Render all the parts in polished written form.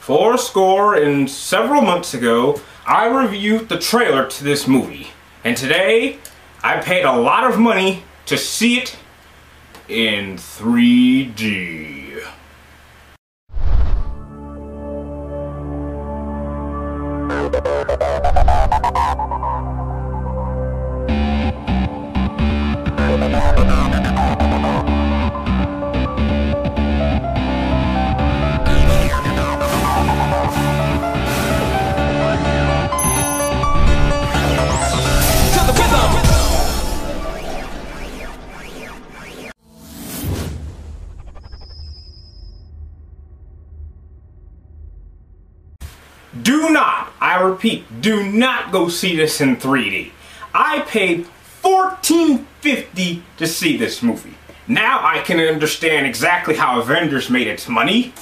fourscore and several months ago, I reviewed the trailer to this movie. And today, I paid a lot of money to see it in 3D. Do not, I repeat, do not go see this in 3D. I paid $14.50 to see this movie. Now I can understand exactly how Avengers made its money.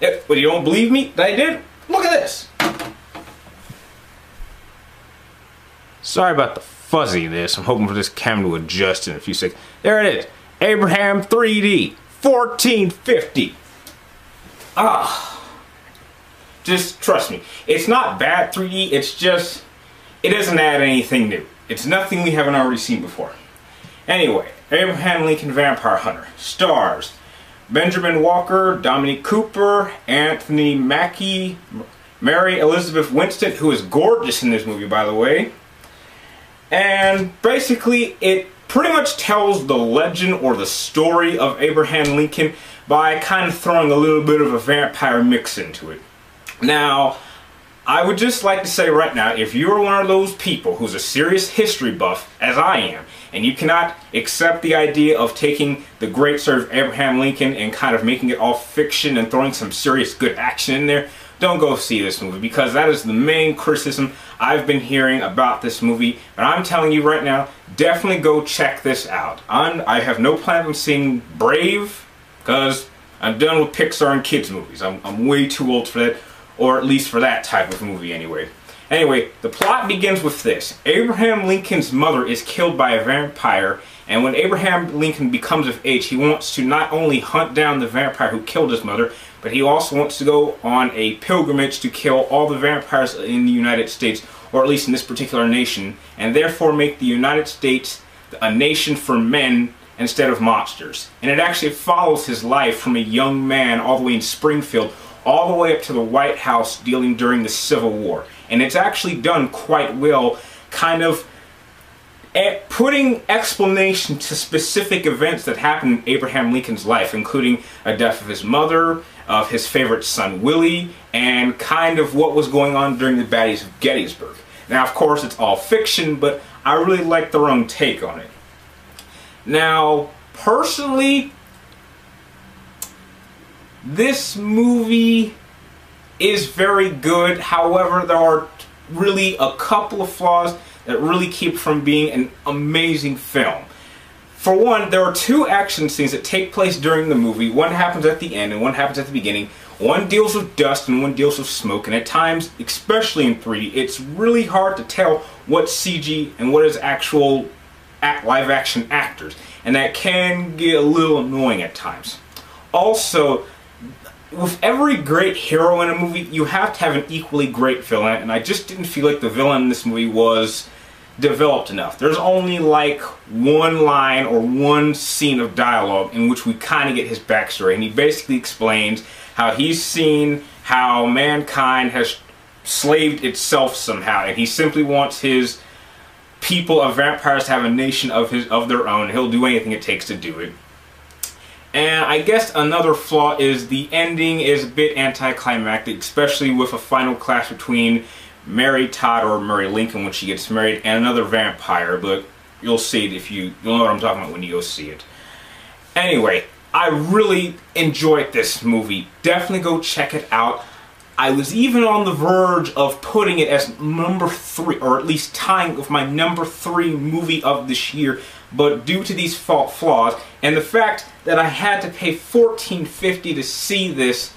But you don't believe me that I did? Look at this. Sorry about the fuzziness. I'm hoping for this camera to adjust in a few seconds. There it is. Abraham 3D. $14.50. Just trust me. It's not bad 3D. It's just, it doesn't add anything new. It's nothing we haven't already seen before. Anyway, Abraham Lincoln Vampire Hunter stars Benjamin Walker, Dominic Cooper, Anthony Mackie, Mary Elizabeth Winstead, who is gorgeous in this movie, by the way. And basically, it pretty much tells the legend or the story of Abraham Lincoln by kind of throwing a little bit of a vampire mix into it. Now, I would just like to say right now, if you're one of those people who's a serious history buff, as I am, and you cannot accept the idea of taking the great story of Abraham Lincoln and kind of making it all fiction and throwing some serious good action in there, don't go see this movie, because that is the main criticism I've been hearing about this movie. But I'm telling you right now, definitely go check this out. I have no plan on seeing Brave, because I'm done with Pixar and kids movies. I'm way too old for that. Or at least for that type of movie anyway. Anyway, the plot begins with this. Abraham Lincoln's mother is killed by a vampire, and when Abraham Lincoln becomes of age, he wants to not only hunt down the vampire who killed his mother, but he also wants to go on a pilgrimage to kill all the vampires in the United States, or at least in this particular nation, and therefore make the United States a nation for men instead of monsters. And it actually follows his life from a young man all the way in Springfield all the way up to the White House dealing during the Civil War. And it's actually done quite well, kind of putting explanation to specific events that happened in Abraham Lincoln's life, including a death of his mother, of his favorite son Willie, and kind of what was going on during the baddies of Gettysburg. Now, of course, it's all fiction, but I really like their own take on it. Now, personally, this movie is very good. However, there are really a couple of flaws that really keep it from being an amazing film. For one, there are two action scenes that take place during the movie. One happens at the end and one happens at the beginning. One deals with dust and one deals with smoke, and at times, especially in 3D, it's really hard to tell what's CG and what is actual live action actors, and that can get a little annoying at times. Also, with every great hero in a movie, you have to have an equally great villain, and I just didn't feel like the villain in this movie was developed enough. There's only like one line or one scene of dialogue in which we kind of get his backstory, and he basically explains how he's seen how mankind has slaved itself somehow, and he simply wants his people of vampires to have a nation of their own. He'll do anything it takes to do it. And I guess another flaw is the ending is a bit anticlimactic, especially with a final clash between Mary Todd, or Mary Lincoln when she gets married, and another vampire, but you'll see it if you'll know what I'm talking about when you go see it. Anyway, I really enjoyed this movie. Definitely go check it out. I was even on the verge of putting it as number 3, or at least tying with my number 3 movie of this year, but due to these flaws and the fact that I had to pay $14.50 to see this,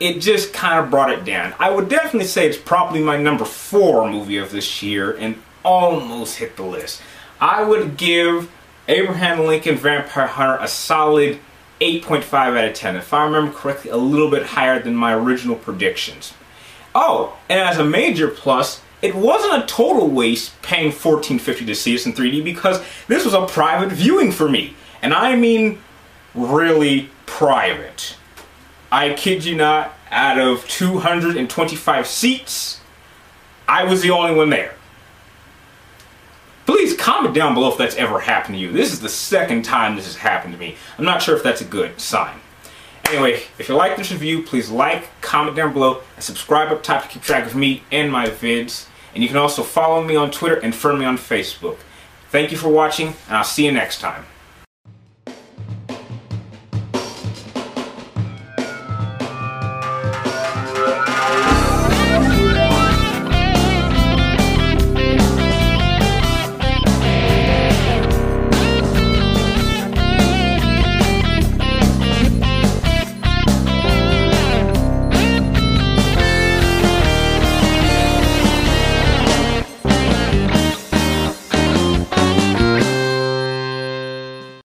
it just kind of brought it down. I would definitely say it's probably my number 4 movie of this year and almost hit the list. I would give Abraham Lincoln Vampire Hunter a solid 8.5 out of 10. If I remember correctly, a little bit higher than my original predictions. Oh, and as a major plus, it wasn't a total waste paying $14.50 to see this in 3D because this was a private viewing for me. And I mean really private. I kid you not, out of 225 seats, I was the only one there. Please comment down below if that's ever happened to you. This is the second time this has happened to me. I'm not sure if that's a good sign. Anyway, if you like this review, please like, comment down below, and subscribe up top to keep track of me and my vids. And you can also follow me on Twitter and friend me on Facebook. Thank you for watching, and I'll see you next time.